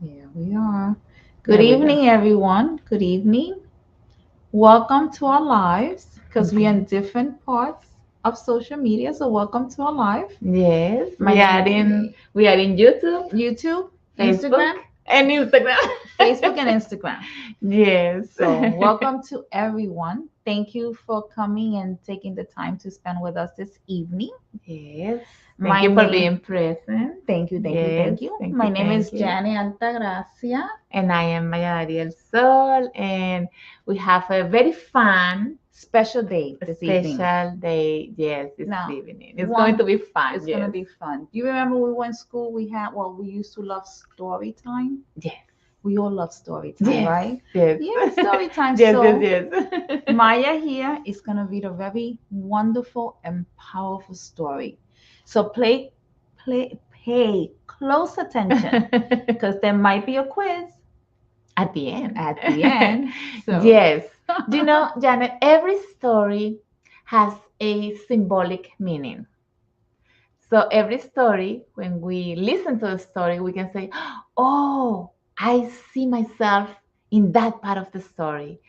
Here we are. Good There we go. evening, everyone. Good evening. Welcome to our lives because we're in Okay. different parts of social media. So, welcome to our live. Yes, My name we are in YouTube, YouTube, Facebook, Instagram, and Instagram. Facebook, and Instagram. Yes. So, welcome to everyone. Thank you for coming and taking the time to spend with us this evening. Yes. Thank My you for name, being present. thank you, thank you, Yes, thank you. thank My you, name is thank you. Jane Altagracia. And I am Maya Ariel Sol, and we have a very fun, Special day this evening. special day. Yes, this Now, evening. It's going one, to be fun. it's gonna Yes. be fun. Do you remember we went to school? We used to love story time. Yes. We all love story time, Yes. right? Yes. Yeah, story time. Yes. Yes. So Yes. Maya here is gonna read a very wonderful and powerful story. So pay close attention because there might be a quiz At the end. at the end. So Yes. Do you know, Janet, every story has a symbolic meaning. So every story, when we listen to a story, we can say, oh, I see myself in that part of the story.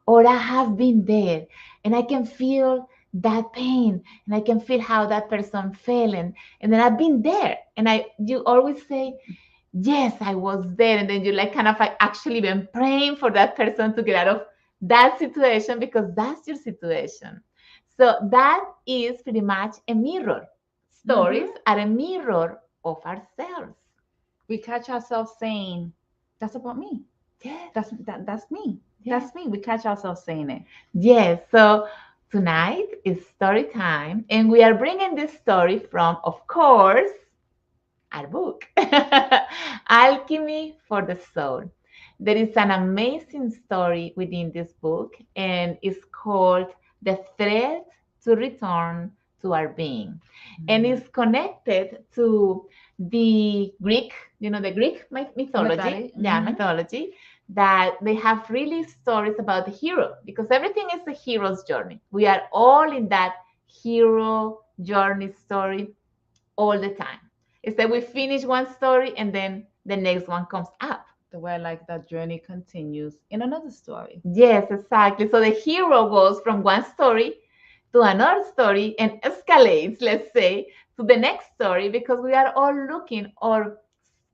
Or I have been there and I can feel that pain and I can feel how that person felt. And then I've been there. And you always say, yes, I was there. And then you like kind of like actually been praying for that person to get out of that situation because that's your situation. So that is pretty much a mirror. Stories mhm, are a mirror of ourselves. we catch ourselves saying, "That's about me. Yes, That's me. yes, That's me." We catch ourselves saying it. yes. So tonight is story time, and we are bringing this story from, of course, our book, Alchemy for the Soul. There is an amazing story within this book, and it's called The Thread to Return to Our Being. And Mm. it's connected to the Greek, the Greek mythology, Mythology. yeah, Mm-hmm. mythology, that they have really stories about the hero because everything is a hero's journey. We are all in that hero journey story all the time. It's that we finish one story and then the next one comes up. The way like that journey continues in another story. Yes, exactly. So the hero goes from one story to another story and escalates, let's say, to the next story because we are all looking or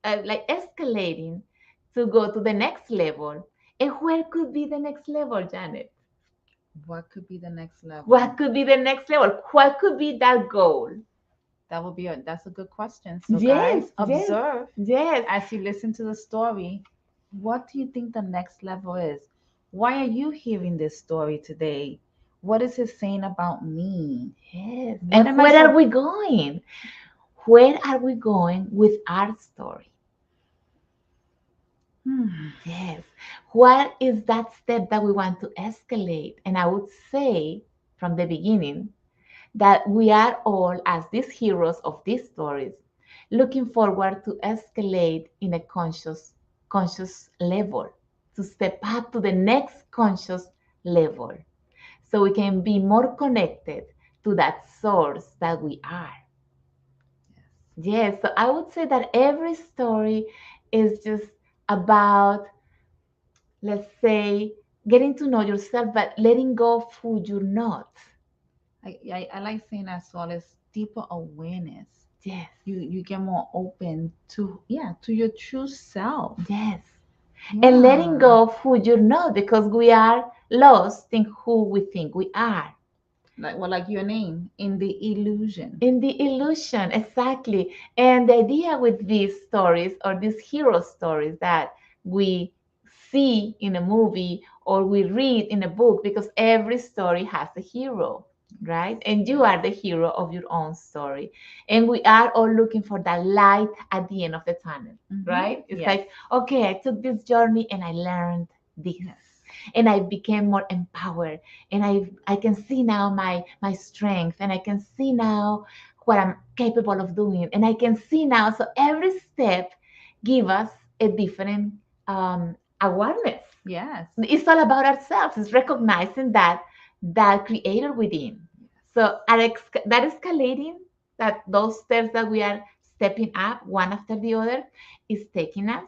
like escalating to go to the next level. And where could be the next level, Janet? What could be the next level? What could be the next level? What could be that goal? That's a good question. So Yes, guys, yes, observe yes. as you listen to the story. What do you think the next level is? Why are you hearing this story today? What is it saying about me? Yes. What And am I where are so we going? Where are we going with our story? hmm, Yes. What is that step that we want to escalate? And I would say from the beginning that we are all, as these heroes of these stories, looking forward to escalate in a conscious level, to step up to the next conscious level, so we can be more connected to that source that we are. Yes, so I would say that every story is just about, let's say, getting to know yourself, but letting go of who you're not. I like saying as well as deeper awareness. Yes, You get more open to to your true self. yes. And letting Yeah. go of who you're not because we are lost in who we think we are. Like your name in the illusion. In the illusion, exactly. And the idea with these stories or these hero stories that we see in a movie or we read in a book, because every story has a hero, right? And you are the hero of your own story. And we are all looking for that light at the end of the tunnel, right? It's Yes. like, okay, I took this journey and I learned this. Yes. And I became more empowered, and I can see now my strength, and I can see now what I'm capable of doing, and I can see now. So every step give us a different awareness. Yes. It's all about ourselves. It's recognizing that creator within. So that escalating, that those steps that we are stepping up one after the other, is taking us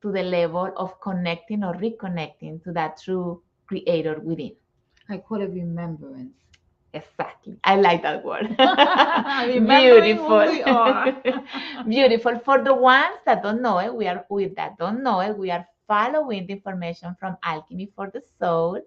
to the level of connecting or reconnecting to that true creator within. I call it remembrance. Exactly. I like that word. Remembering who Beautiful. we are. Beautiful. For the ones that don't know it, we are following the information from Alchemy for the Soul.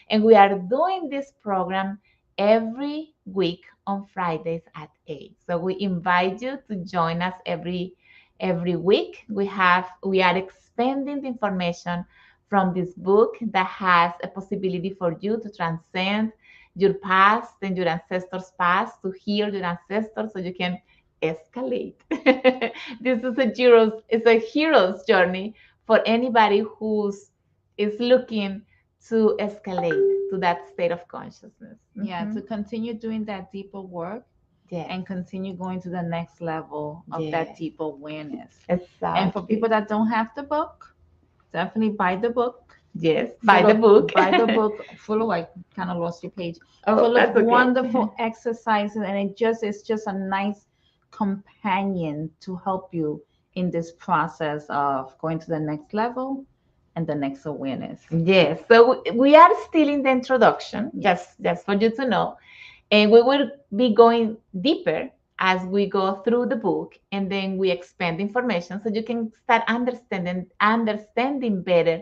And we are doing this program every week on Fridays at 8. So we invite you to join us every week. We are expanding the information from this book that has a possibility for you to transcend your past and your ancestors' past, to heal your ancestors so you can escalate. This is a hero's journey for anybody who's is looking to escalate to that state of consciousness. Yeah, to continue doing that deeper work Yes, and continue going to the next level of that yes, deeper awareness. And for people exactly. that don't have the book, definitely buy the book. Yes, buy Full the of book. buy the book full of, I kind of lost your page, Oh, full of that's okay. wonderful exercises, and it's just a nice companion to help you in this process of going to the next level and the next awareness. Yes, so we are still in the introduction, Yes. just for you to know. And we will be going deeper as we go through the book, and then we expand information so you can start understanding better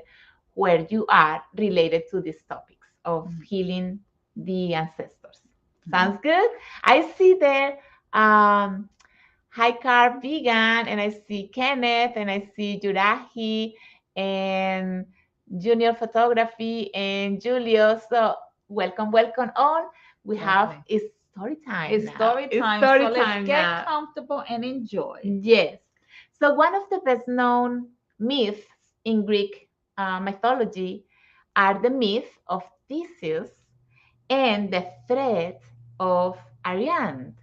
where you are related to these topics of healing the ancestors. Mhm. Sounds good? I see there high carb vegan, and I see Kenneth, and I see Jurahi, and Junior Photography, and Julio. So welcome, welcome all. We have Definitely. it's story time It's now. story It's time, so story let's time get now. comfortable and enjoy. Yes. So one of the best known myths in Greek mythology are the myth of Theseus and the threat of Ariane.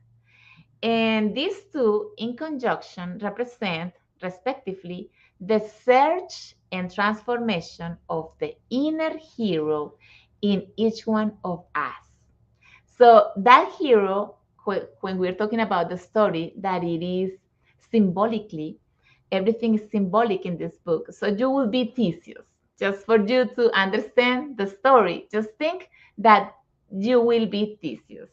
And these two, in conjunction, represent, respectively, the search and transformation of the inner hero in each one of us. So, that hero, when we're talking about the story, that it is symbolically, everything is symbolic in this book. So, you will be Theseus. Just for you to understand the story, just think that you will be Theseus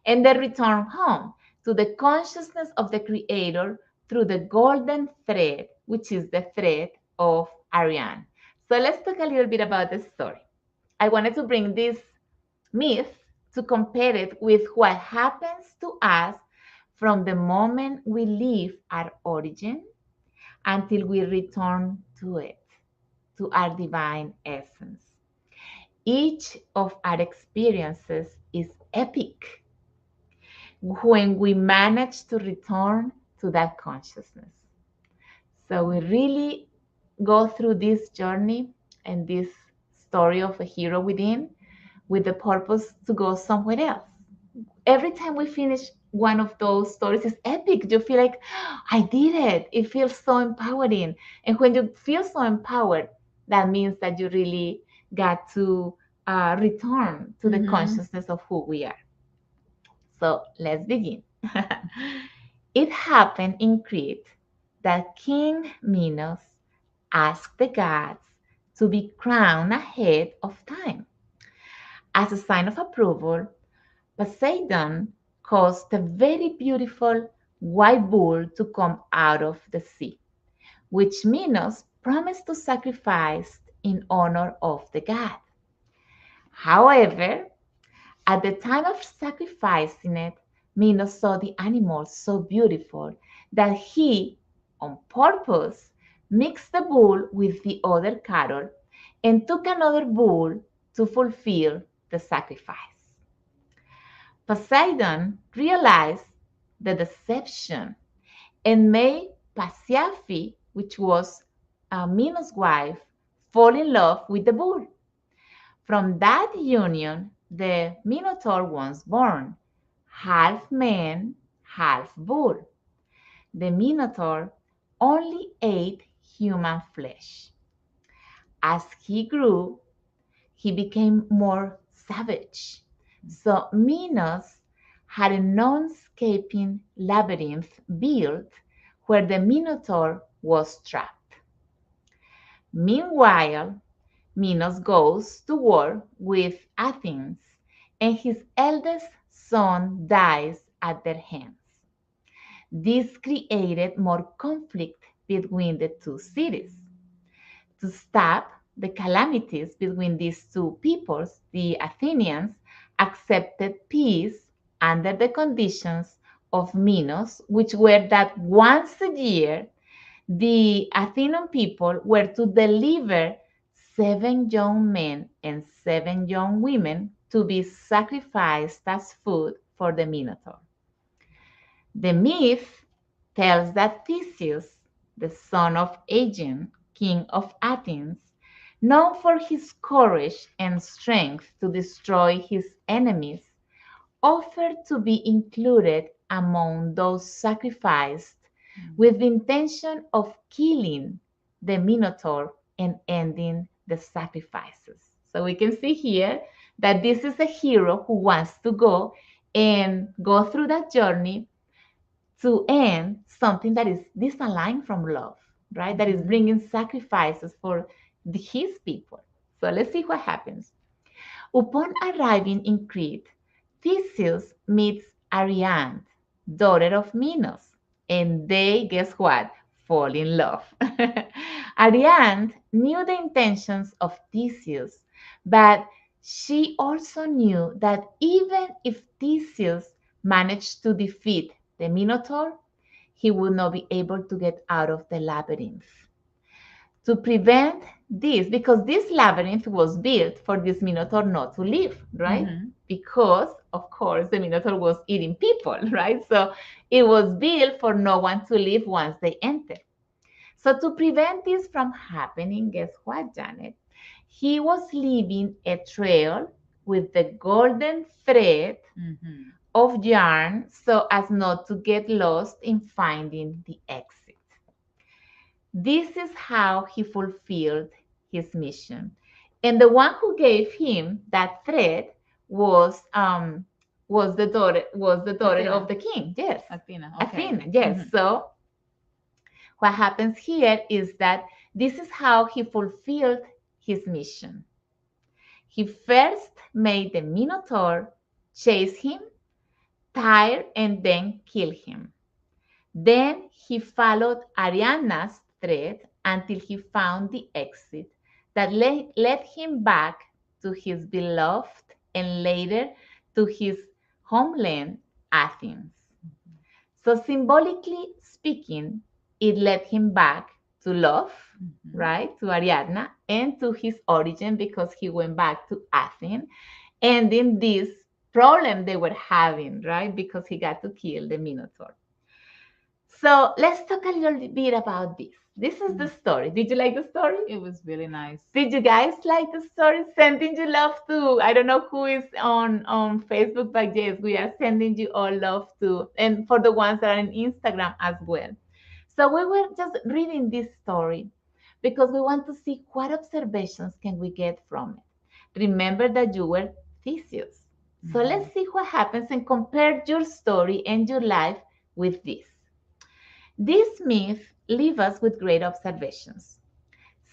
and then return home to the consciousness of the Creator through the golden thread, which is the thread of Ariane. So let's talk a little bit about the story. I wanted to bring this myth to compare it with what happens to us from the moment we leave our origin until we return to it, to our divine essence. Each of our experiences is epic when we manage to return to that consciousness. So we really go through this journey and this story of a hero within with the purpose to go somewhere else. Every time we finish one of those stories, it's epic. You feel like, "Oh, I did it." It feels so empowering. And when you feel so empowered, that means that you really got to return to the Mm-hmm. consciousness of who we are. So let's begin. It happened in Crete that King Minos asked the gods to be crowned ahead of time. As a sign of approval, Poseidon caused a very beautiful white bull to come out of the sea, which Minos promised to sacrifice in honor of the god. However, at the time of sacrificing it, Minos saw the animal so beautiful that he, on purpose, mixed the bull with the other cattle and took another bull to fulfill the sacrifice. Poseidon realized the deception and made Pasiphae, which was Minos' wife, fall in love with the bull. From that union, the Minotaur was born, half man, half bull. The Minotaur only ate human flesh. As he grew, he became more savage. So Minos had a non-escaping labyrinth built where the Minotaur was trapped. Meanwhile, Minos goes to war with Athens, and his eldest son dies at their hands. This created more conflict between the two cities. To stop the calamities between these two peoples, the Athenians accepted peace under the conditions of Minos, which were that once a year the Athenian people were to deliver 7 young men and 7 young women to be sacrificed as food for the Minotaur. The myth tells that Theseus, the son of Aegeon, king of Athens, known for his courage and strength to destroy his enemies, offered to be included among those sacrificed with the intention of killing the Minotaur and ending the sacrifices. So we can see here that this is a hero who wants to go and go through that journey to end something that is disaligned from love, right? That is bringing sacrifices for his people. So let's see what happens. Upon arriving in Crete, Theseus meets Ariadne, daughter of Minos, and they, guess what, fall in love. Ariadne knew the intentions of Theseus, but she also knew that even if Theseus managed to defeat the Minotaur, he would not be able to get out of the labyrinth. To prevent this, because this labyrinth was built for this Minotaur not to live, right? Because, of course, the Minotaur was eating people, right? So it was built for no one to live once they enter. So to prevent this from happening, guess what, Janet? He was leaving a trail with the golden thread of yarn so as not to get lost in finding the exit. This is how he fulfilled his mission. And the one who gave him that thread was the daughter Athena. of the king. Yes. Athena. Okay. Athena, yes. So what happens here is that this is how he fulfilled his mission. He first made the Minotaur chase him, tire, and then kill him. Then he followed Ariadne's thread until he found the exit that led him back to his beloved and later to his homeland, Athens. So, symbolically speaking, it led him back to love, right, to Ariadne, and to his origin because he went back to Athens, ending this problem they were having, right, because he got to kill the Minotaur. So let's talk a little bit about this. This is the story. Did you like the story? It was really nice. Did you guys like the story? Sending you love to, I don't know who is on Facebook, but yes, we are sending you all love to, and for the ones that are on Instagram as well. So we were just reading this story because we want to see what observations can we get from it. Remember that you were Theseus. So let's see what happens and compare your story and your life with this. This myth leaves us with great observations.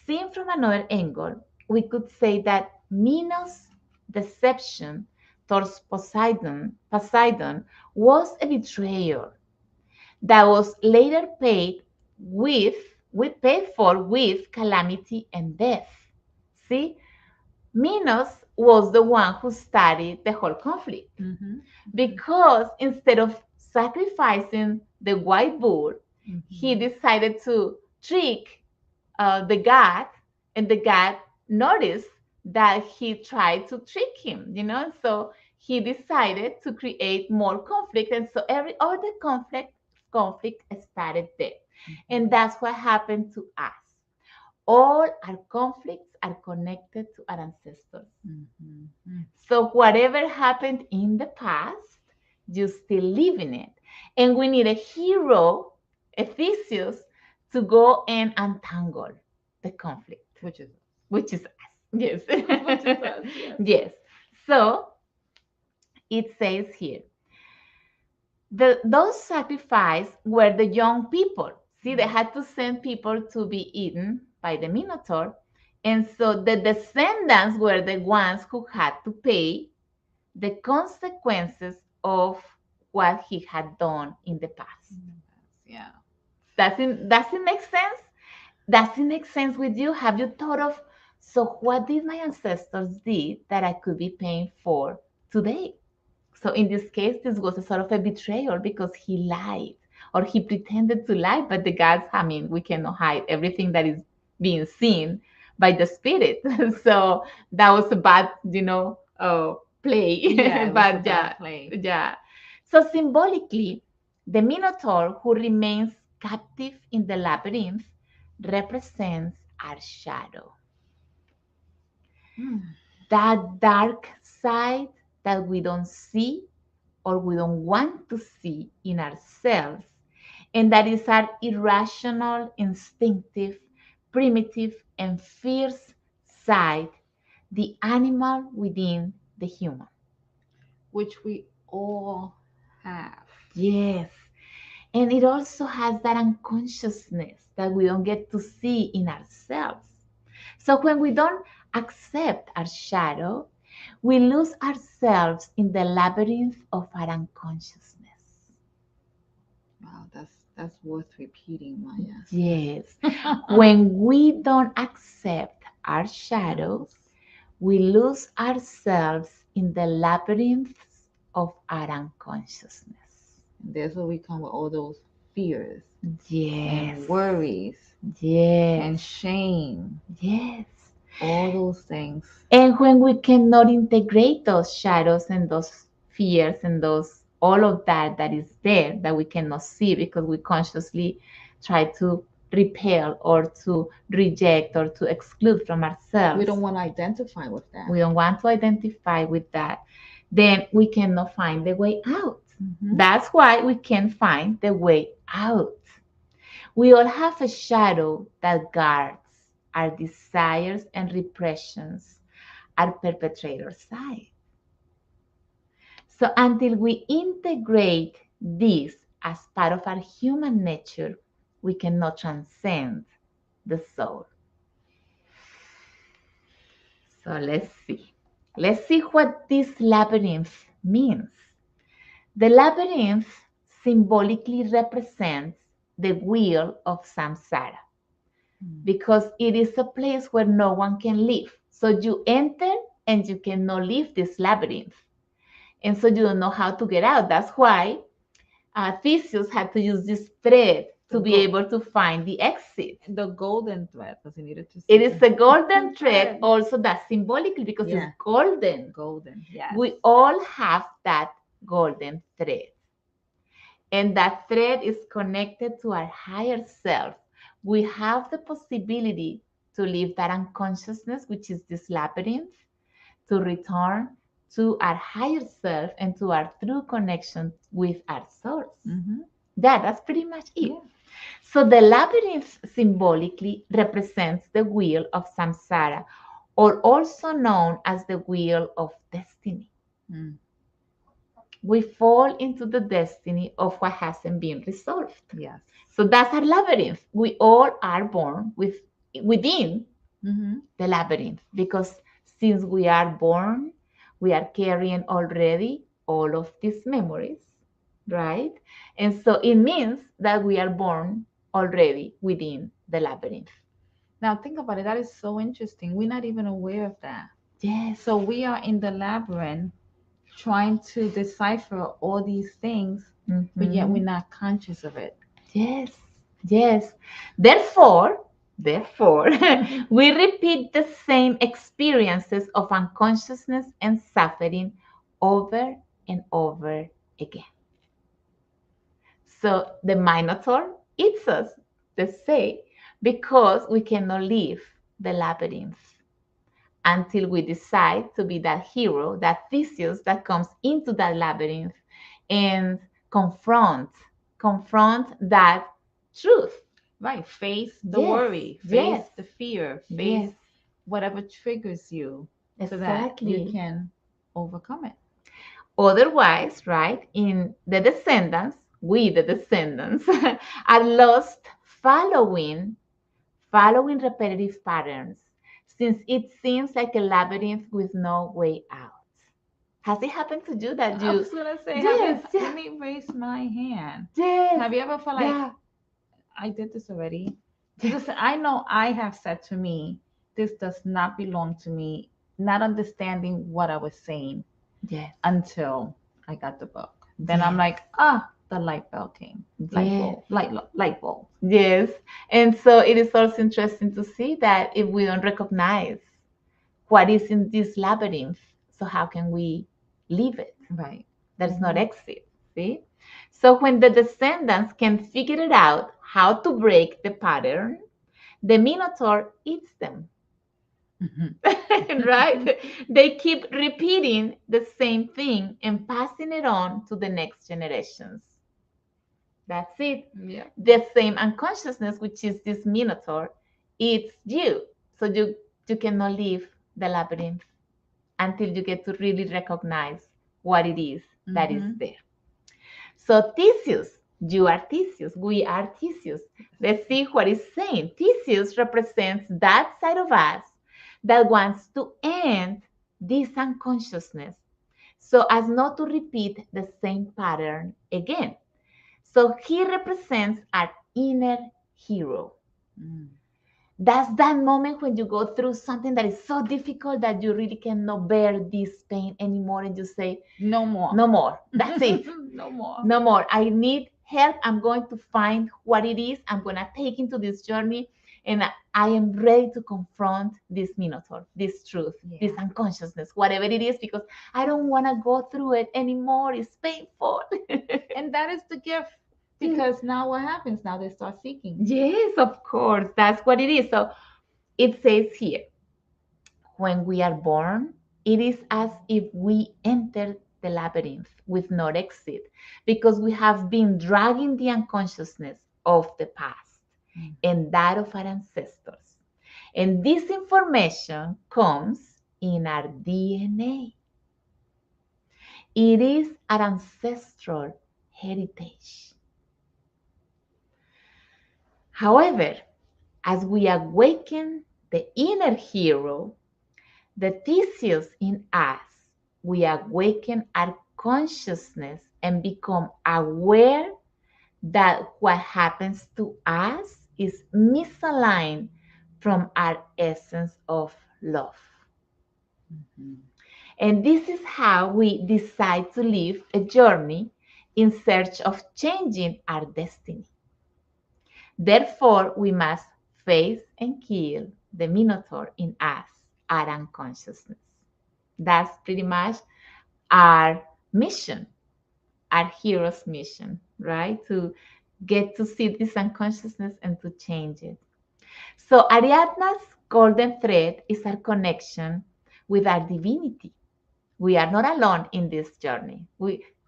Seen from another angle, we could say that Minos' deception towards Poseidon was a betrayal that was later paid for with calamity and death. See, Minos was the one who started the whole conflict because instead of sacrificing the white bull, he decided to trick the god, and the god noticed that he tried to trick him, so he decided to create more conflict, and so every other conflict started there. And that's what happened to us. All our conflicts are connected to our ancestors. So whatever happened in the past, you still live in it. And we need a hero, a Theseus, to go and untangle the conflict. Which is us. Yes. Which is us, yes. Yes. So it says here, those sacrificed were the young people. See, they had to send people to be eaten by the Minotaur. And so the descendants were the ones who had to pay the consequences of what he had done in the past. Yeah. Does it make sense? Does it make sense with you? Have you thought of, so what did my ancestors did that I could be paying for today? So in this case, this was a sort of a betrayal because he lied or he pretended to lie, but the gods, I mean, we cannot hide everything that is being seen by the spirit. So that was a bad, play. Yeah, it was a But bad yeah, play. yeah. So symbolically, the Minotaur who remains captive in the labyrinth represents our shadow, Hmm. that dark side that we don't see or we don't want to see in ourselves. And that is our irrational, instinctive, primitive, and fierce side, the animal within the human. Which we all have. Yes. And it also has that unconsciousness that we don't get to see in ourselves. So when we don't accept our shadow, we lose ourselves in the labyrinth of our unconsciousness. Wow, that's worth repeating, Maya. Yes. When we don't accept our shadow, we lose ourselves in the labyrinths of our unconsciousness. And there's where we come with all those fears Yes. and worries and Yes. shame, Yes. all those things. And when we cannot integrate those shadows and those fears and those all of that is there that we cannot see because we consciously try to repel or to reject or to exclude from ourselves. We don't want to identify with that. We don't want to identify with that. Then we cannot find the way out. Mhm. That's why we can't find the way out. We all have a shadow that guards our desires and repressions, our perpetrator side. So until we integrate this as part of our human nature, we cannot transcend the soul. So let's see. Let's see what this labyrinth means. The labyrinth symbolically represents the wheel of samsara because it is a place where no one can live. So you enter and you cannot leave this labyrinth. And so you don't know how to get out. That's why Theseus had to use this thread to be able to find the exit. The golden thread, because he needed to see. It is a golden thread also that symbolically because Yeah. it's golden. Golden, yes. We all have that golden thread. And that thread is connected to our higher self. We have the possibility to leave that unconsciousness, which is this labyrinth, to return to our higher self and to our true connection with our source. Mm-hmm. That's pretty much it. Yeah. So the labyrinth symbolically represents the wheel of samsara, or also known as the wheel of destiny. Mm. We fall into the destiny of what hasn't been resolved. Yes. So that's our labyrinth. We all are born within the labyrinth because since we are born, we are carrying already all of these memories, right? And so it means that we are born already within the labyrinth. Now think about it. That is so interesting. We're not even aware of that. Yes. So we are in the labyrinth trying to decipher all these things, but yet we're not conscious of it. Yes. Yes. Therefore, we repeat the same experiences of unconsciousness and suffering over and over again. So the Minotaur eats us, they say, because we cannot leave the labyrinth until we decide to be that hero, that Theseus that comes into that labyrinth and confront that truth. Right. Face the worry, face the fear, face whatever triggers you so that you can overcome it. Otherwise, right, in the descendants, we, the descendants, are lost following following repetitive patterns, since it seems like a labyrinth with no way out. Has it happened to you that I you? was gonna say, Yes, let yeah, me raise my hand. yes, Have you ever felt like yeah, I did this already? yes, Because I know I have said to me, this does not belong to me, not understanding what I was saying yes, until I got the book. Then I'm yes, like, ah, the light bulb came. Light yes. bulb, light bulb. Yes. And so it is also interesting to see that if we don't recognize what is in this labyrinth, so how can we leave it? Right. There's not Mhm. exit. See? So when the descendants can figure it out how to break the pattern, the Minotaur eats them. Mhm. Right? They keep repeating the same thing and passing it on to the next generations. That's it. Yeah. The same unconsciousness, which is this Minotaur, it's you. So you cannot leave the labyrinth until you get to really recognize what it is that is Mhm. there. So Theseus, you are Theseus, we are Theseus. Let's see what it's saying. Theseus represents that side of us that wants to end this unconsciousness so as not to repeat the same pattern again. So he represents our inner hero. Mm. That's that moment when you go through something that is so difficult that you really cannot bear this pain anymore and you say, No more. no more. That's it. No more. No more. I need help. I'm going to find what it is. I'm going to take into this journey and I am ready to confront this Minotaur, this truth, this Yeah. unconsciousness, whatever it is, because I don't want to go through it anymore. It's painful. And that is the gift. Because now what happens? Now they start seeking. Yes, of course. That's what it is. So it says here, when we are born, it is as if we enter the labyrinth with no exit because we have been dragging the unconsciousness of the past Mm. and that of our ancestors. And this information comes in our DNA. It is our ancestral heritage. However, as we awaken the inner hero, the Theseus in us, we awaken our consciousness and become aware that what happens to us is misaligned from our essence of love. Mhm. And this is how we decide to live a journey in search of changing our destiny. Therefore, we must face and kill the Minotaur in us, our unconsciousness. That's pretty much our mission, our hero's mission, right? To get to see this unconsciousness and to change it. So Ariadna's golden thread is our connection with our divinity. We are not alone in this journey.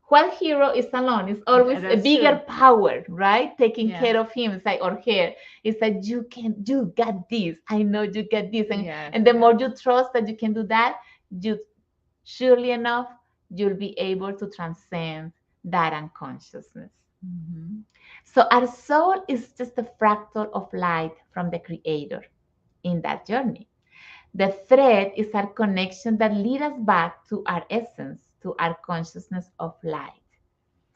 While hero is alone, it's always a That's bigger true. power, right? Taking Yeah. care of him, it's like, or her. It's like you got this. I know you got this. Yes. And the Yes. more you trust that you can do that, you surely enough, you'll be able to transcend that unconsciousness. Mhm. So our soul is just a fractal of light from the creator in that journey. The thread is our connection that leads us back to our essence, to our consciousness of light,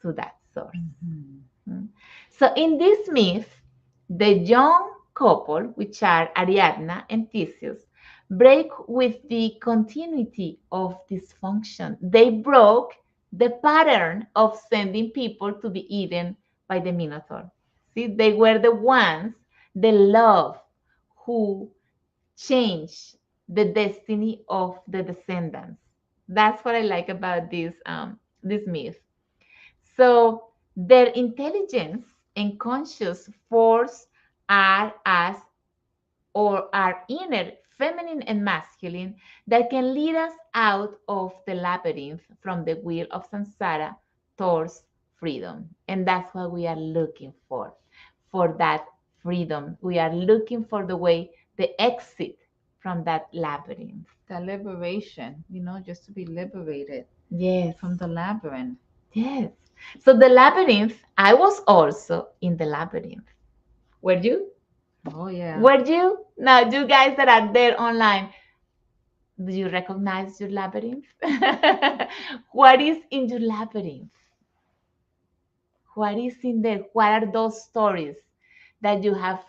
to that source. Mhm. Mm. So in this myth, the young couple, which are Ariadna and Theseus, break with the continuity of dysfunction. They broke the pattern of sending people to be eaten by the Minotaur. See, they were the ones, the love, who changed the destiny of the descendants. That's what I like about this myth. So their intelligence and conscious force are as or are inner feminine and masculine that can lead us out of the labyrinth from the wheel of samsara towards freedom. And that's what we are looking for that freedom. We are looking for the way, the exit from that labyrinth. The liberation, just to be liberated Yes, from the labyrinth. yes. So the labyrinth, I was also in the labyrinth. Were you? Oh yeah. Were you? Now, you guys that are there online, do you recognize your labyrinth? What is in your labyrinth? What is in there? What are those stories that you have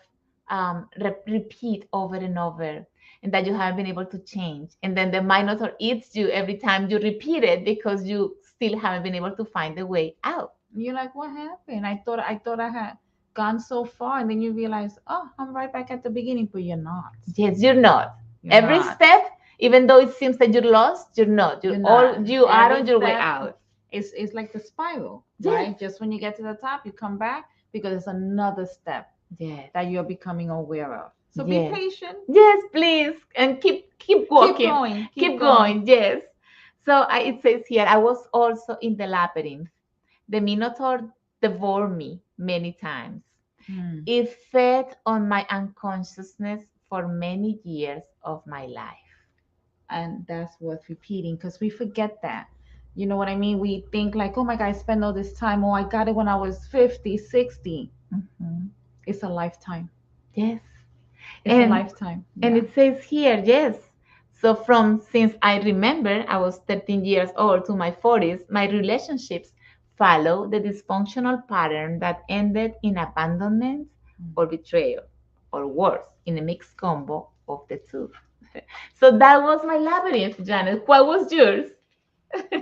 repeat over and over and that you haven't been able to change? And then the Minotaur eats you every time you repeat it because you still haven't been able to find a way out. You're like, what happened? I thought I had gone so far, and then you realize, oh, I'm right back at the beginning, but you're not. Yes, you're not. You're Every not. step, even though it seems that you're lost, you're not. You're You're all not. you are Every on your way step out. is like the spiral, Yes. right? Just when you get to the top, you come back because it's another step Yes. that you're becoming aware of. So be Yes. patient. Yes, please. And keep walking. Keep going. Keep going. Yes. So it says here, I was also in the labyrinth. The Minotaur devoured me many times. Mm. It fed on my unconsciousness for many years of my life. And that's worth repeating because we forget that. You know what I mean? We think like, oh my God, I spent all this time. Oh, I got it when I was 50, 60. Mhm. It's a lifetime. Yes. It's a lifetime. And Yeah. it says here, yes. So from since I remember I was 13 years old to my 40s, my relationships follow the dysfunctional pattern that ended in abandonment or betrayal, or worse, in a mixed combo of the two. So that was my labyrinth, Janet. What was yours?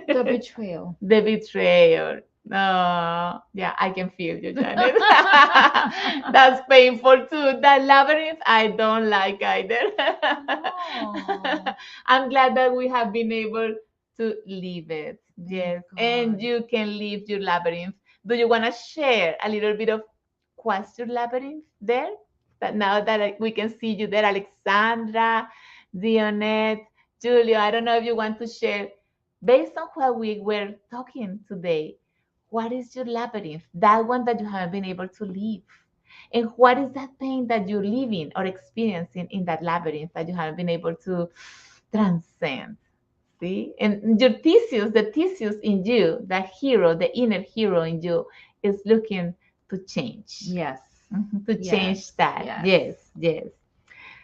The betrayal. The betrayal. No, yeah, I can feel you, Janet. That's painful too. That labyrinth, I don't like either. No. I'm glad that we have been able to leave it. Yes, and God. you can leave your labyrinth. Do you want to share a little bit of what's your labyrinth there? That now that we can see you there, Alexandra, Dionette, Julio, I don't know if you want to share based on what we were talking today, what is your labyrinth? That one that you haven't been able to leave. And what is that pain that you're living or experiencing in that labyrinth that you haven't been able to transcend? See? And your Theseus, the Theseus in you, that hero, the inner hero in you, is looking to change. Yes. To change Yes. that. Yes. Yes, yes.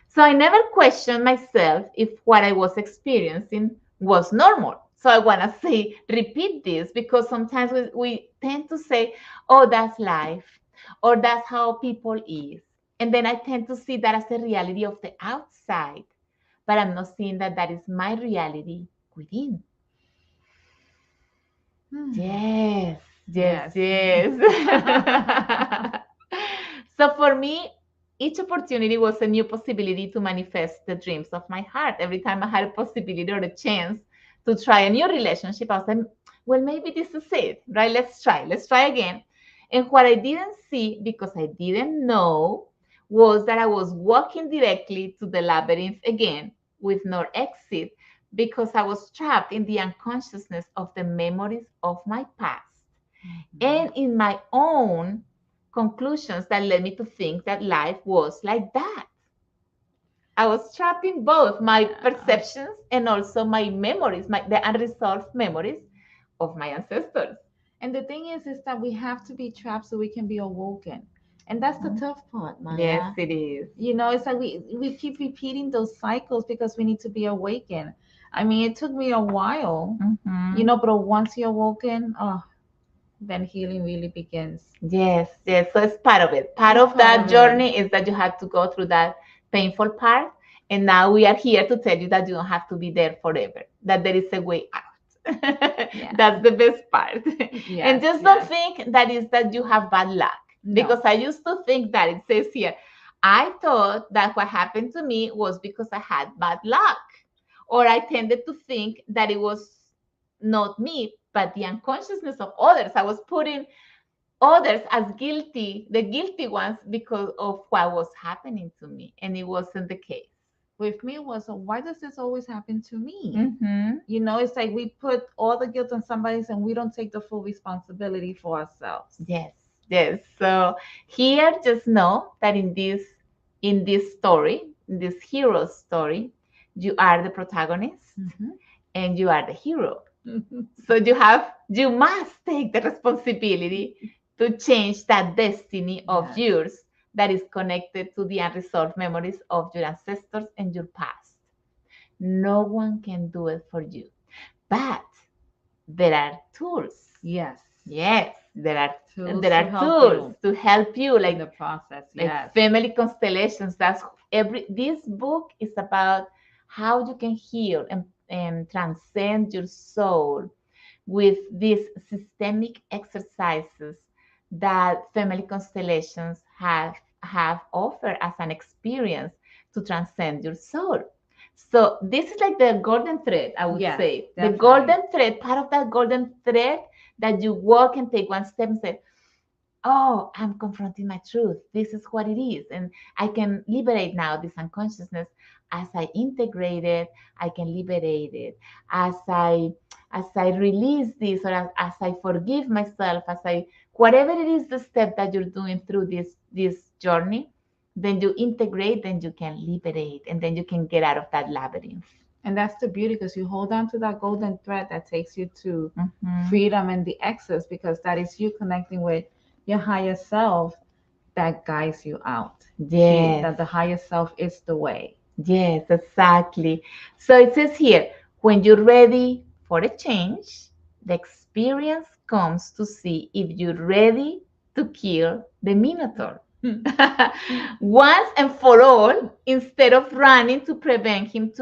So I never questioned myself if what I was experiencing was normal. So I want to say, repeat this because sometimes we tend to say, oh, that's life, or that's how people is. And then I tend to see that as the reality of the outside, but I'm not seeing that that is my reality within. Yes, yes, Yes. yes. So for me, each opportunity was a new possibility to manifest the dreams of my heart. Every time I had a possibility or a chance to try a new relationship, I was like, well, maybe this is it, right? Let's try again. And what I didn't see because I didn't know was that I was walking directly to the labyrinth again with no exit because I was trapped in the unconsciousness of the memories of my past and in my own conclusions that led me to think that life was like that. I was trapped in both my perceptions and also my memories, the unresolved memories of my ancestors. And the thing is that we have to be trapped so we can be awoken. And that's the tough part, Maya. Yes, it is. You know, it's like we keep repeating those cycles because we need to be awakened. I mean, it took me a while, you know, but once you're awoken, oh, then healing really begins. Yes, yes. So it's part of it. Part of that journey is that you had to go through that painful part. And now we are here to tell you that you don't have to be there forever, that there is a way out. That's the best part. And just don't think that is that you have bad luck. Because I used to think that it says here, I thought that what happened to me was because I had bad luck. Or I tended to think that it was not me, but the unconsciousness of others. I was putting others as guilty, the guilty ones, because of what was happening to me. And it wasn't the case. With me, it was, why does this always happen to me? Mm-hmm. You know, it's like we put all the guilt on somebody else and we don't take the full responsibility for ourselves. Yes, yes. So here, just know that in this story, in this hero story, you are the protagonist and you are the hero. So you must take the responsibility to change that destiny of yours that is connected to the unresolved memories of your ancestors and your past. No one can do it for you. But there are tools. Yes. Yes, Tools there to are help tools you to help you, in the process. like Yes. family constellations. That's this book is about how you can heal and transcend your soul with these systemic exercises that family constellations have offered as an experience to transcend your soul. So this is like the golden thread, I would Yes, say. The definitely. golden thread, part of that golden thread that you walk and take one step and say, oh, I'm confronting my truth. This is what it is. And I can liberate now this unconsciousness. As I integrate it, I can liberate it. As I release this, or as I forgive myself, whatever it is the step that you're doing through this journey, then you integrate, then you can liberate, and then you can get out of that labyrinth. And that's the beauty, because you hold on to that golden thread that takes you to Mhm. freedom and the excess, because that is you connecting with your higher self that guides you out. Yes. That the higher self is the way. Yes, exactly. So it says here, when you're ready for a change, the experience comes to see if you're ready to kill the Minotaur. Once and for all, instead of running to prevent him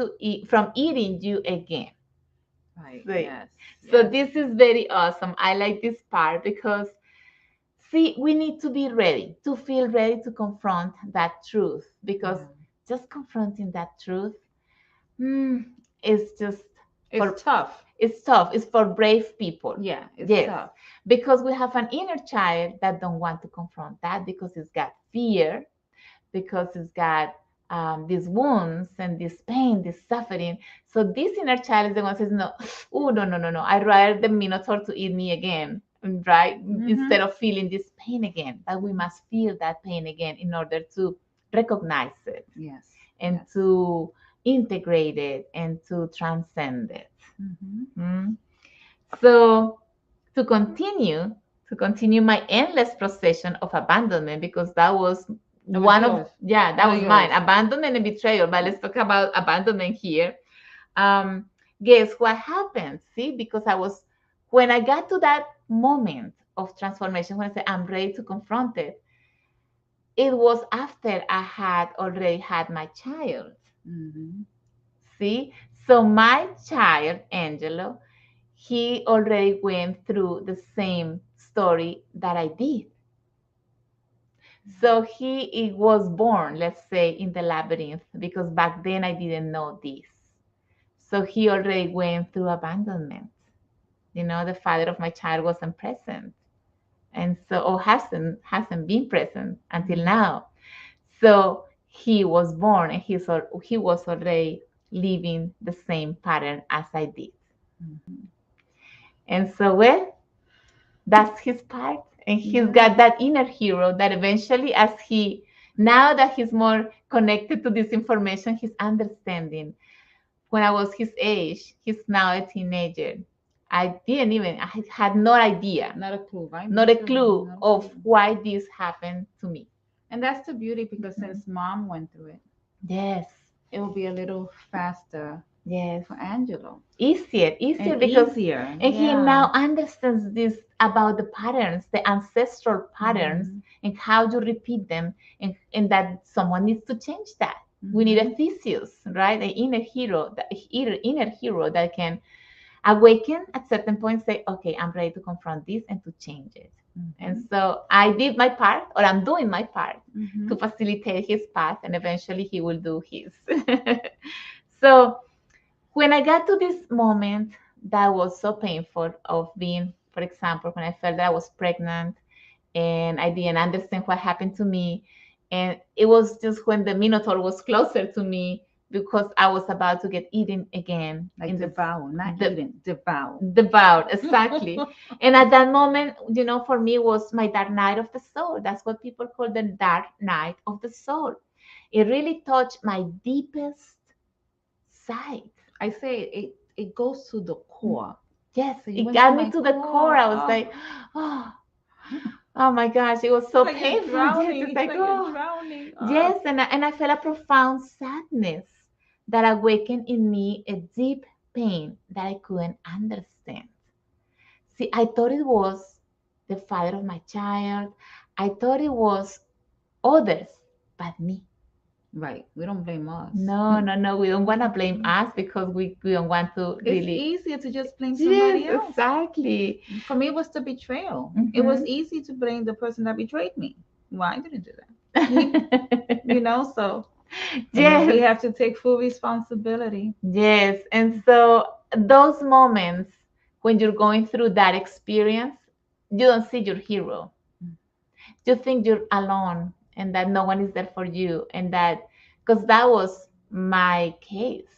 from eating you again. Right. So, Yes. so Yes. this is very awesome. I like this part because, see, we need to be ready, to feel ready to confront that truth, because just confronting that truth is just It's tough. It's tough. It's for brave people. Yeah, it's Yes, tough. because we have an inner child that don't want to confront that because it's got fear, because it's got these wounds and this pain, this suffering. So this inner child is the one who says, no, oh, no, no, no, no. I'd rather the Minotaur to eat me again, right? Instead of feeling this pain again. But we must feel that pain again in order to recognize it. Yes. And to integrate it and to transcend it. So to continue my endless procession of abandonment, because that was that was mine, abandonment and betrayal. But let's talk about abandonment here. Guess what happened? See, because when I got to that moment of transformation, when I said I'm ready to confront it, it was after I had already had my child. See, so my child, Angelo, he already went through the same story that I did. So he was born, let's say, in the labyrinth, because back then I didn't know this. So he already went through abandonment. The father of my child wasn't present, and so or hasn't been present until now. So he was born, and he was already living the same pattern as I did. And so, well, that's his part. And he's got that inner hero that eventually, now that he's more connected to this information, he's understanding. When I was his age, he's now a teenager. I had no idea. Not a clue, right? Not a clue of why this happened to me. And that's the beauty, because since mom went through it, yes, it will be a little faster. Yes, for Angelo. Easier because he now understands this about the patterns, the ancestral patterns, and how you repeat them, and that someone needs to change that. We need a Theseus, right? An inner hero, that can awaken at certain points, say, okay, I'm ready to confront this and to change it. And so I did my part, or I'm doing my part to facilitate his path, and eventually he will do his. So when I got to this moment that was so painful of being, for example, when I felt that I was pregnant and I didn't understand what happened to me, and it was just when the Minotaur was closer to me, because I was about to get eaten again. Like devoured, not eaten, devoured. Devoured, exactly. And at that moment, for me, it was my dark night of the soul. That's what people call the dark night of the soul. It really touched my deepest side. I say it goes to the core. Yes, so it got me to the core. I was like, oh my gosh, it was so painful. Yes, it's like, Yes, and I felt a profound sadness that awakened in me a deep pain that I couldn't understand. See, I thought it was the father of my child. I thought it was others, but me. Right. We don't blame us. No, no, no. We don't want to blame us because we don't want to It's really. easier to just blame Yes, somebody else. exactly. For me, it was the betrayal. It was Mhm. easy to blame the person that betrayed me. Well, I didn't do that. So we Yes, have to take full responsibility. yes. And so those moments when you're going through that experience, you don't see your hero. You think you're alone and that no one is there for you. And that, because that was my case.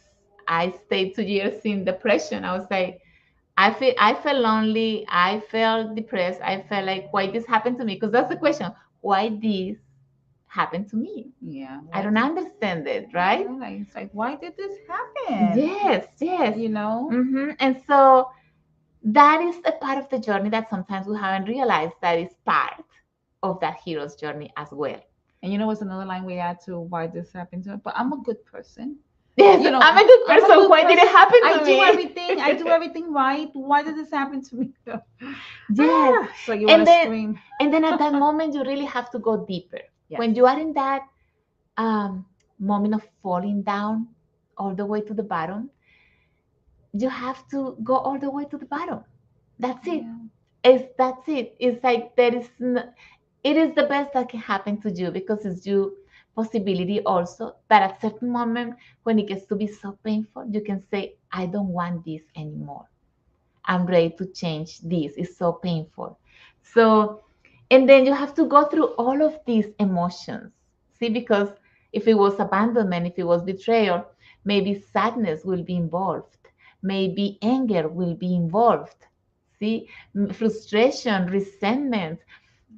I stayed 2 years in depression. I was like, I felt lonely. I felt depressed. I felt like, why this happened to me? Because that's the question. Why this happened to me? Yeah. I don't understand it, right? It's like, why did this happen? Yes, yes. You know? And so that is a part of the journey that sometimes we haven't realized that is part of that hero's journey as well. And you know what's another line we add to why this happened to me? But I'm a good person. Yes, I'm a good I'm a person. good Why did it person. happen I to do me? everything. I do everything right. Why did this happen to me? Yes. So you want And to then scream. and then at that moment you really have to go deeper. Yes. When you are in that um, moment of falling down all the way to the bottom, you have to go all the way to the bottom. That's it. Yeah. That's it. It's like it is the best that can happen to you because it's your possibility also that at certain moment when it gets to be so painful, you can say, I don't want this anymore. I'm ready to change this. It's so painful. So, and then you have to go through all of these emotions. See, because if it was abandonment, if it was betrayal, maybe sadness will be involved. Maybe anger will be involved. See, frustration, resentment,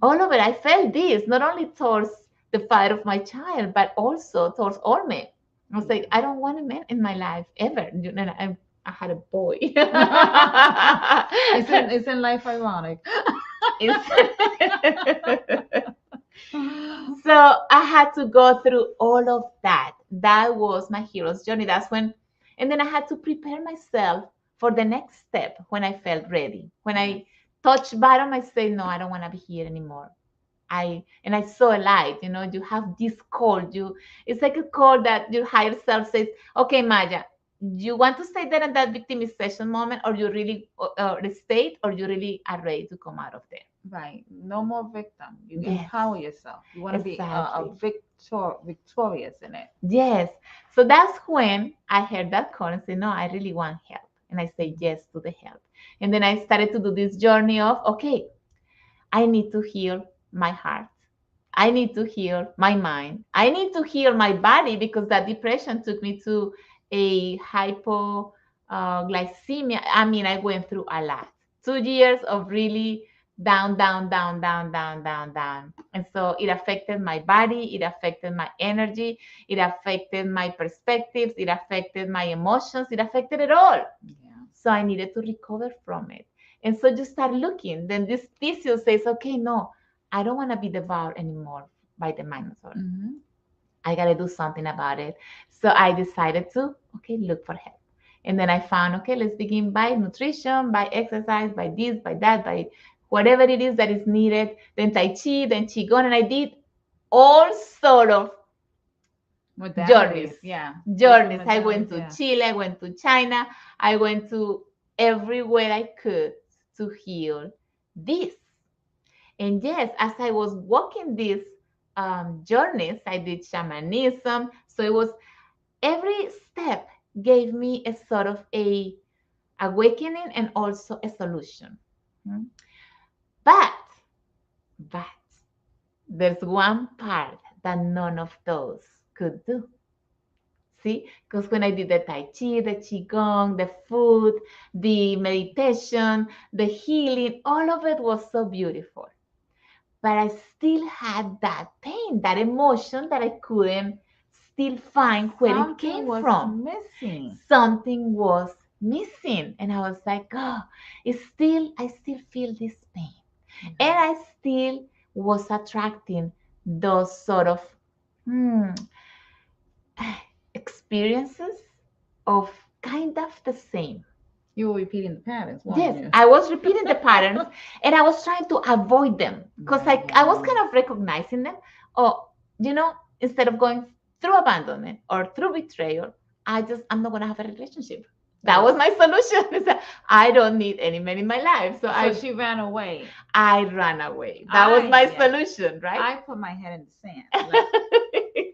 all of it. I felt this not only towards the father of my child, but also towards all men. I was like, I don't want a man in my life ever. I had a boy. Isn't life ironic? So I had to go through all of that. That was my hero's journey. That's when, and then I had to prepare myself for the next step when I felt ready. When I touched bottom, I say, no, I don't want to be here anymore. I saw a light, you have this call. It's like a call that your higher self says, okay, Maya, you want to stay there in that victimization moment, or you really state, or you really are ready to come out of there. Right. No more victim. You Yes, empower yourself. You want to be a exactly. victorious in it. Yes. So that's when I heard that call and said, no, I really want help. And I say yes to the help. And then I started to do this journey of, okay, I need to heal my heart. I need to heal my mind. I need to heal my body because that depression took me to a hypoglycemia. I mean, I went through a lot. 2 years of really down, down, down, down, down, down, down. And so it affected my body, it affected my energy, it affected my perspectives, it affected my emotions, it affected it all. Yeah. So I needed to recover from it. And so you start looking. Then this Theseus says, okay, no, I don't want to be devoured anymore by the Minotaur. I got to do something about it. So I decided to, okay, look for help. And then I found, okay, let's begin by nutrition, by exercise, by this, by that, by whatever it is that is needed. Then Tai Chi, then Qigong. And I did all sort of journeys. Yeah. Journeys. I went to Chile, I went to China, I went to everywhere I could to heal this. And yes, as I was walking these journeys, I did shamanism. So it was every step gave me a sort of a awakening and also a solution. Hmm. But, but there's one part that none of those could do. See, because when I did the Tai Chi, the Qigong, the food, the meditation, the healing, all of it was so beautiful. But I still had that pain, that emotion that I couldn't still find where it came from. Missing. Something was missing. And I was like, oh, I still feel this pain. And I still was attracting those sort of Hmm. Experiences of kind of the same. You were repeating the patterns, weren't Yes, you? I was repeating the patterns and I was trying to avoid them because I was Yeah. kind of recognizing them. Or, you know, instead of going through abandonment or through betrayal, I'm not going to have a relationship. That was Yeah. my solution. Is that I don't need any men in my life. So So she ran away. I ran away. That was my Yeah. solution, right? I put my head in the sand. Like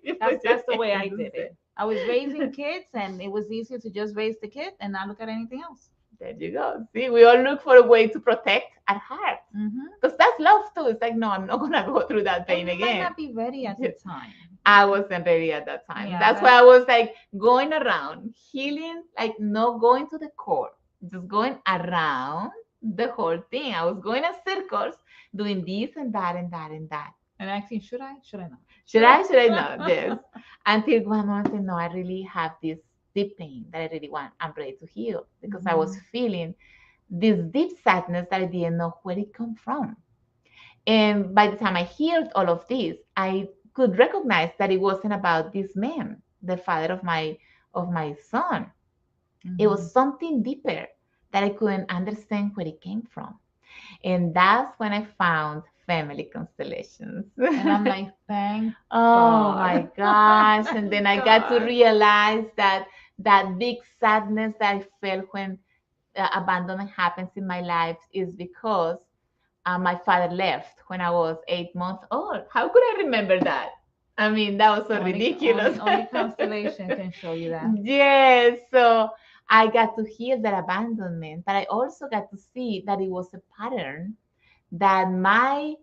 You that's put your that's the way head I in the did sand. it. I was raising kids, and it was easier to just raise the kid and not look at anything else. There you go. See, we all look for a way to protect our heart. Mm-hmm. Because that's love too. It's like, no, I'm not gonna go through that And pain you might again. not be ready at the time. I wasn't ready at that time. Yeah, That's why that's I was like going around, healing, like not going to the core, just going around the whole thing. I was going in circles, doing this and that and that and that. and asking, should I? Should I not? Should I? Should I not? Yes. Until one moment, I said, no, I really have this deep pain that I really want. I'm ready to heal because I was feeling this deep sadness that I didn't know where it come from. And by the time I healed all of this, I could recognize that it wasn't about this man, the father of my son. It was something deeper that I couldn't understand where it came from. And that's when I found family constellations. And I'm like, thank Oh God. my gosh. And then Thank I got to God. realize that that big sadness that I felt when abandonment happens in my life is because my father left when I was 8 months old. How could I remember that? I mean, that was so ridiculous. Only constellation can show you that. Yes. So I got to hear that abandonment, but I also got to see that it was a pattern that my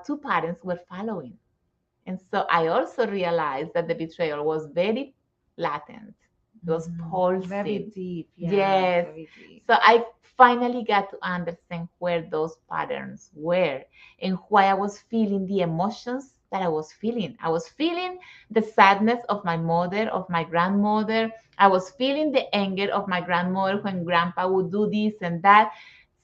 two parents were following. And so I also realized that the betrayal was very latent. It was Very pulsing. deep. Yeah, Yes. very deep. So I finally got to understand where those patterns were and why I was feeling the emotions that I was feeling. I was feeling the sadness of my mother, of my grandmother. I was feeling the anger of my grandmother when grandpa would do this and that.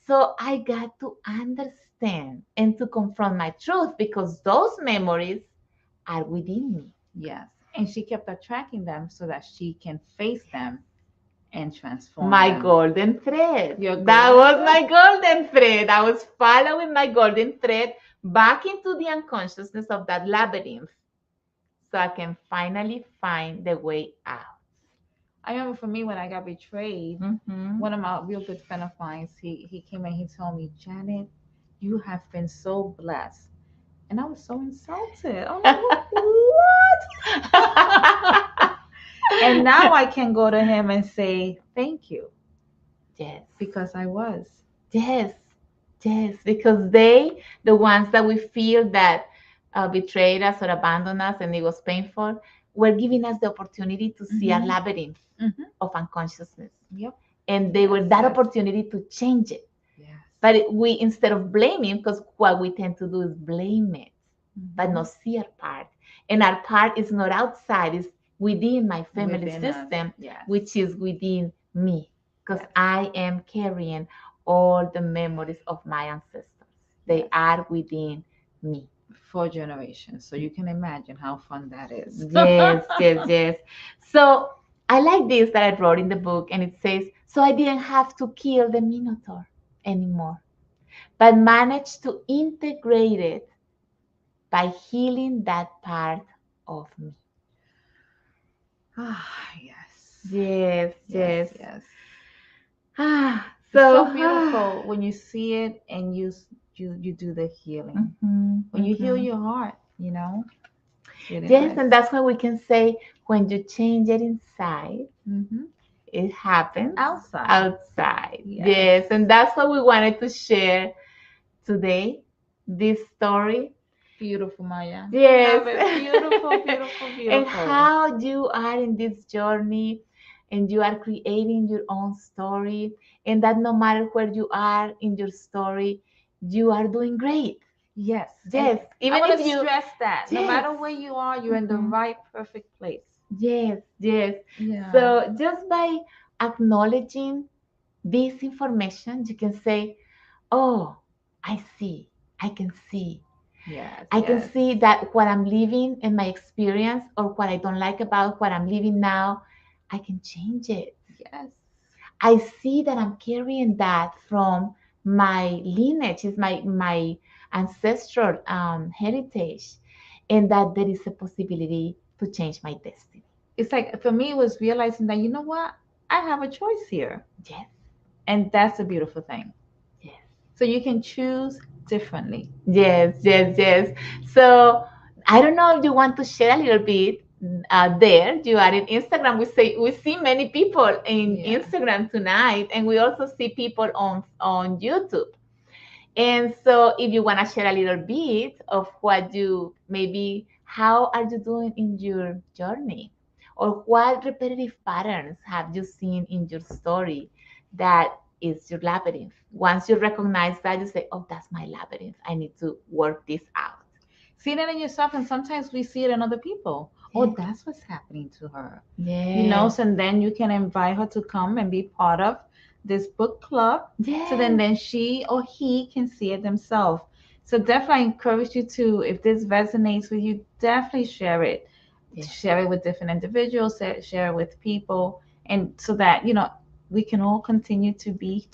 So I got to understand and to confront my truth because those memories are within me. Yes. And she kept attracting them so that she can face them and transform My them. golden thread. Your That golden was thread. my golden thread. I was following my golden thread back into the unconsciousness of that labyrinth so I can finally find the way out. I remember for me when I got betrayed, one of my real good friend of mine, he came and he told me, Janet, you have been so blessed. And I was so insulted. I'm like, what? And now I can go to him and say, thank you. Yes. Because I was. Yes. Yes. Because they, the ones that we feel that betrayed us or abandoned us and it was painful, were giving us the opportunity to see our labyrinth of unconsciousness. Yep. And they were that opportunity to change it. Yes. But we, instead of blaming, because what we tend to do is blame it, but not see our part. And our part is not outside, it's within my family system, which is within me. Because I am carrying all the memories of my ancestors. They are within me. 4 generations. So you can imagine how fun that is. Yes, yes, yes. So I like this that I wrote in the book, and it says, so I didn't have to kill the Minotaur anymore, but managed to integrate it by healing that part of me. Ah, yes. Yes, yes. Yes. Ah, It's so beautiful when you see it and you do the healing. When you heal your heart, you know. Really yes, nice. and that's why we can say when you change it inside, it happens outside. Yes, and that's what we wanted to share today. This story. Beautiful, Maya. Yes. Beautiful, beautiful, beautiful. And how you are in this journey and you are creating your own story. And that no matter where you are in your story, you are doing great. Yes. Yes. And even I want if to you stress that no Yes. matter where you are, you're in the right, perfect place. Yes, yes. Yeah. So just by acknowledging this information, you can say, oh, I see, I can see. Yes, I can yes, see that what I'm living and my experience or what I don't like about what I'm living now, I can change it. yes. I see that I'm carrying that from my lineage, is my ancestral heritage, and that there is a possibility to change my destiny. It's like for me, it was realizing that, you know what? I have a choice here. Yes, And that's a beautiful thing. yes, So you can choose differently. yes, yes, yes. So I don't know if you want to share a little bit. There you are in Instagram. We see many people in Yeah. Instagram tonight, and we also see people on YouTube. And so, if you want to share a little bit of what you maybe, how are you doing in your journey? Or what repetitive patterns have you seen in your story that is your labyrinth? Once you recognize that, you say, oh, that's my labyrinth. I need to work this out. See that in yourself, and sometimes we see it in other people. Oh, Yes. that's what's happening to her. Yes. So and then you can invite her to come and be part of this book club. So then, Yes. then she or he can see it themselves. So definitely I encourage you to, if this resonates with you, definitely share it. Yes. Share it with different individuals, share it with people, and so that, we can all continue to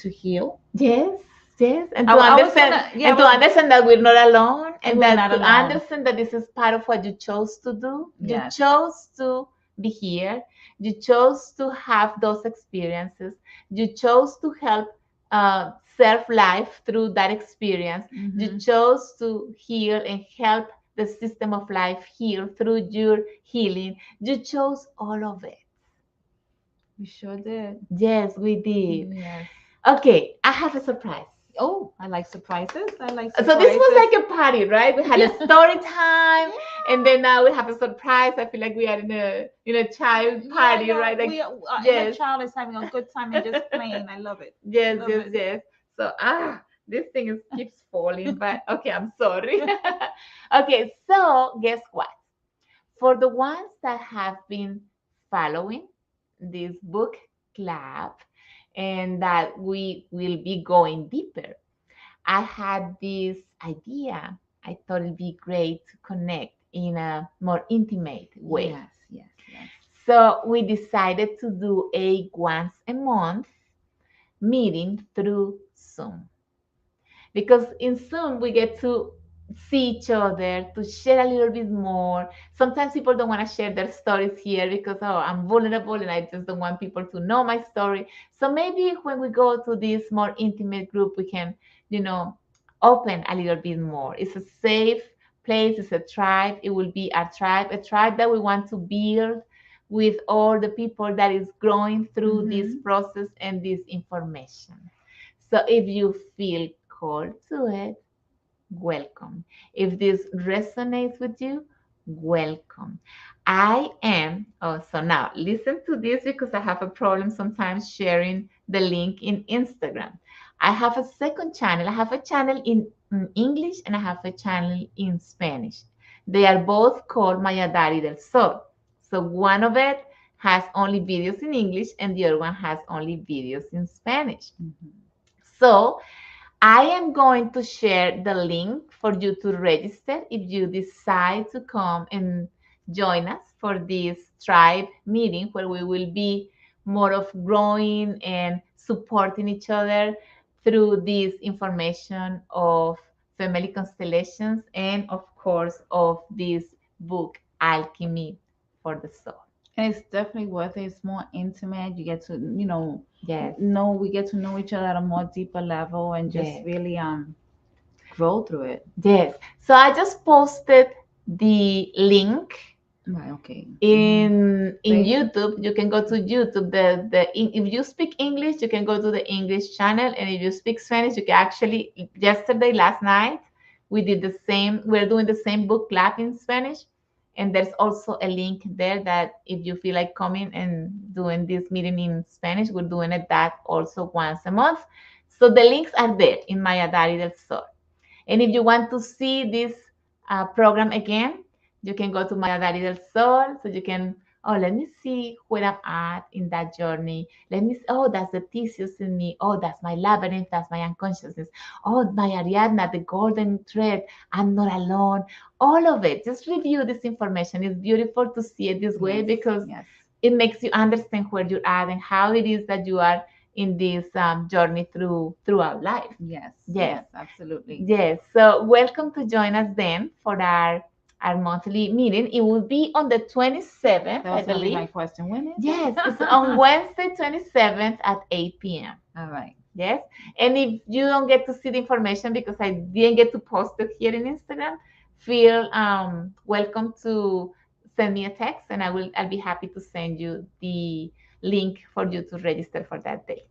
heal. Yes, yes, I was gonna, yeah, and to well, understand that we're not alone, and and we're that not to alone. understand that this is part of what you chose to do. You Yes. chose to be here. You chose to have those experiences. You chose to help serve life through that experience. You Hmm. chose to heal and help the system of life heal through your healing. You chose all of it. We sure did. Yes, we did. Yes. Okay, I have a surprise. Oh, I like surprises. I like So this was surprises. like a party, right? We had a Yeah. story time, and then now we have a surprise. I feel like we are in a child Yeah, I party, know. right? Like, We are, inner yes, child is having a good time and just playing. I love it. yes, Love yes, it. yes. So this thing is keeps falling, but okay, I'm sorry. Okay, so guess what? For the ones that have been following this book club and that we will be going deeper, I had this idea. I thought it'd be great to connect in a more intimate way. Yes, yes, yes. So we decided to do a once a month meeting through Zoom, because in Zoom we get to see each other, to share a little bit more. Sometimes people don't want to share their stories here because, oh, I'm vulnerable and I just don't want people to know my story. So maybe when we go to this more intimate group, we can, you know, open a little bit more. It's a safe place, it's a tribe. It will be a tribe that we want to build with all the people that is growing through this Hmm. process and this information. So if you feel called to it, welcome. If this resonates with you, welcome. So now listen to this because I have a problem sometimes sharing the link in Instagram. I have a second channel. I have a channel in English and I have a channel in Spanish. They are both called Mayadari del Sol. So one of it has only videos in English and the other one has only videos in Spanish. Hmm. So I am going to share the link for you to register if you decide to come and join us for this tribe meeting where we will be more of growing and supporting each other through this information of family constellations and of course of this book Alchemy for the Soul. And it's definitely worth it. It's more intimate. You get to, Yes, we get to know each other at a more deeper level and just yes. really grow through it. Yes. So I just posted the link Right, okay. in See? YouTube. You can go to YouTube. If you speak English, you can go to the English channel, and if you speak Spanish, you can actually. Yesterday, last night, we did the same. We're doing the same book club in Spanish, and there's also a link there that if you feel like coming and doing this meeting in Spanish, we're doing it that also once a month. So the links are there in my Adari del Sol. And if you want to see this program again, you can go to Maya Dari del Sol, so you can oh, let me see where I'm at in that journey. Let me see, oh, that's the Theseus in me. Oh, that's my labyrinth. That's my unconsciousness. Oh, my Ariadna, the golden thread. I'm not alone. All of it. Just review this information. It's beautiful to see it this way Yes, because yes, it makes you understand where you're at and how it is that you are in this journey throughout life. yes, Yes. yes, absolutely. Yes, so welcome to join us then for our monthly meeting. It will be on the 27th, That I was gonna be my believe. question. When is Yes, it? it's on Wednesday, 27th at 8 p.m. All right. Yes, and if you don't get to see the information because I didn't get to post it here in Instagram, feel welcome to send me a text, and I'll be happy to send you the link for you to register for that day.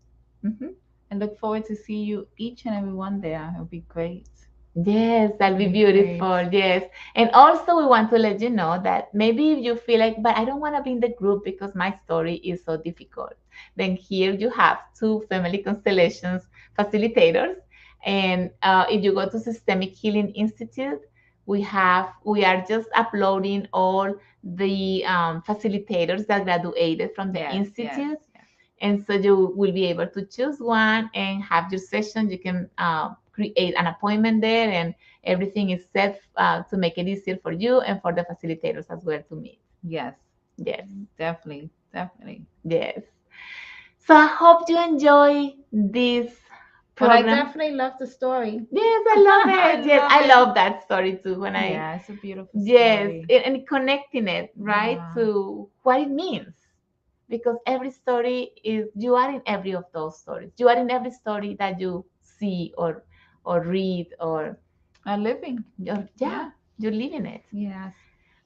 Mhm. And look forward to see you each and every one there. It'll be great. Yes, that'll be It'll be great. beautiful. Yes. And also, we want to let you know that maybe if you feel like, but I don't want to be in the group because my story is so difficult, then here you have two family constellations facilitators. And if you go to Systemic Healing Institute, we are just uploading all the facilitators that graduated from the Yes, yes, institute, yes. and so you will be able to choose one and have your session. You can create an appointment there, and everything is set to make it easier for you and for the facilitators as well to meet. Yes, Yes, definitely, definitely. yes. So I hope you enjoy this But I program. definitely love the story. Yes, I love I it. Yes, love I it. love that story too. When I Yeah, it's a beautiful Yes, story. and connecting it right Yeah. to what it means. Because every story is you are in every of those stories. You are in every story that you see or read A living. or yeah, Yeah. you're living it. Yes.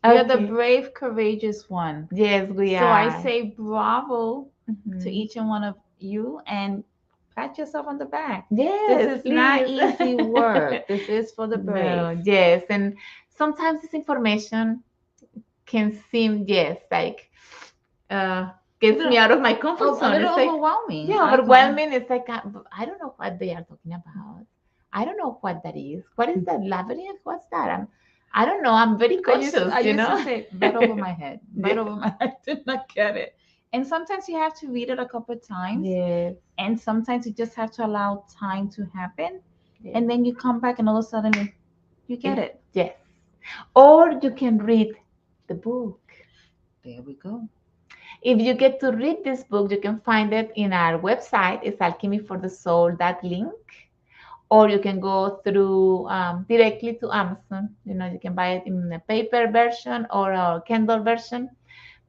We are the Okay. brave, courageous one. Yes, we So I are. say bravo to Mhm. each and one of you and pat yourself on the back. This Yes, is not please. easy work. This is for the brave. No, yes. And sometimes this information can seem, yes, like uh A gets me little, out of my comfort a zone. little It's like, overwhelming. yeah, overwhelming. It's like I don't know what they are talking about. I don't know what that is. What is that labyrinth? What's that? I don't know. I'm very I cautious, you used to know. say right over my head, right Yes. over my head. I did not get it. And sometimes you have to read it a couple of times, Yes. and sometimes you just have to allow time to happen, Yes. and then you come back and all of a sudden you get it. Yes. Or you can read the book. There we go. If you get to read this book, you can find it in our website. It's alchemyforthesoul.link. Or you can go through directly to Amazon. You know, you can buy it in a paper version or a Kindle version.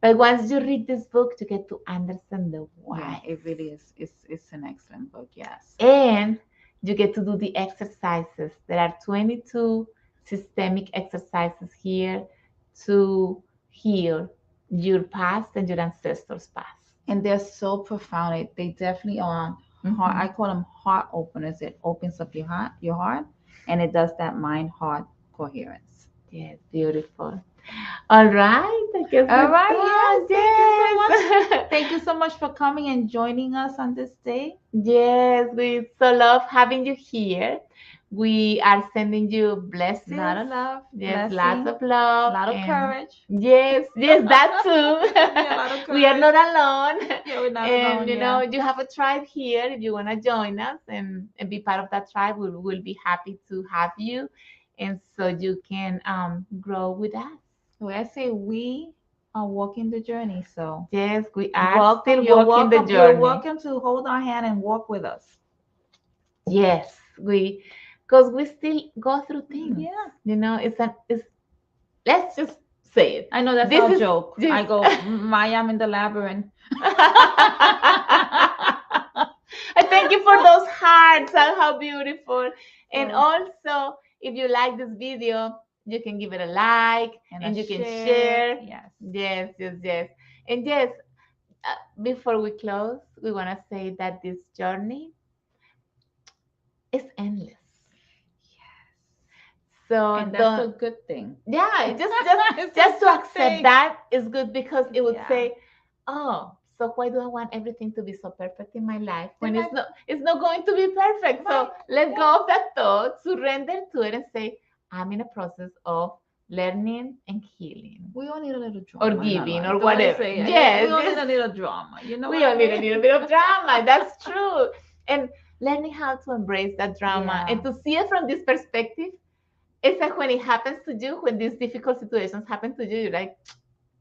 But once you read this book, you get to understand the Yeah, why. it really is. It's an excellent book. Yes. And you get to do the exercises. There are 22 systemic exercises here to heal your past and your ancestors' past. And they're so profound. They definitely are heart. I Mhm. call them heart openers. It opens up your heart, and it does that mind heart coherence. Yes, beautiful. All right, I guess All we're right. Yes. done. Thank you so much. Yes. Thank you so much for coming and joining us on this day. Yes, we so love having you here. We are sending you A lot blessings. of love, Yes, lots blessing, of a love lot of and courage. yes, yes, that Yeah, a lot of too. We are courage. not alone. Yeah, we're not And alone. you know, Yeah. you have a tribe here. If you want to join us and be part of that tribe, we'll be happy to have you. And so you can grow with us. When I say we are walking the journey, so Yes, we are welcome. still You're walking the welcome. You're journey. welcome to hold our hand and walk with us. Yes, because we still go through things. Yeah. You know, it's let's just say it. I know that's This our is joke. I just go, Maya, I'm in the labyrinth. I thank you for those hearts and how beautiful. And So, also, if you like this video, you can give it a like and a and you can share. share. Yes. Yes, yes, yes. And yes, before we close, we want to say that this journey is endless. So And that's a don't good thing. yeah, It's a just to good accept thing. that is good because it would Yeah. say, oh, so why do I want everything to be so perfect in my life when Then I, it's not going to be perfect? right. So let Yeah. go of that thought, surrender to it and say, I'm in a process of learning and healing. We all need a little Or drama in our giving life. or The way they whatever. say, we Yes, all need yes. a little drama. You know We what I all need a mean? little bit of drama. That's true. And learning how to embrace that drama Yeah. and to see it from this perspective, it's like when it happens to you, when these difficult situations happen to you, you're like,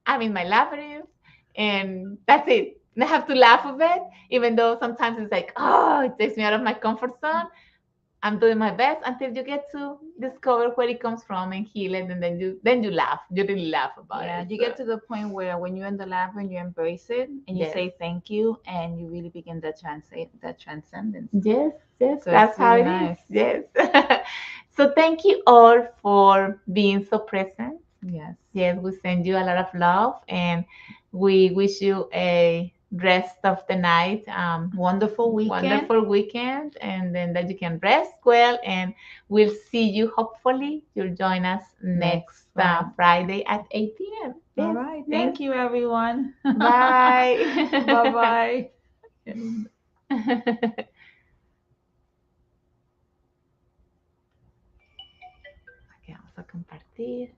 I'm in my labyrinth, and that's it. And I have to laugh of it, even though sometimes it's like, oh, it takes me out of my comfort zone. I'm doing my best until you get to discover where it comes from and heal it, and then you laugh. You really laugh about Yeah, it. you So get to the point where when you're in the lab and you embrace it and you yes, say thank you and you really begin that transcendence. yes, yes. So That's it's how really it is. nice. Yes. So thank you all for being so present. Yes. Yes, we send you a lot of love, and we wish you a rest of the night, Wonderful weekend. wonderful weekend, and then that you can rest well. And we'll see you. Hopefully, you'll join us Next next Friday. Friday at 8 p.m. All Yes, right. yes. Thank you, everyone. Bye. Bye bye. Ok, vamos a compartir.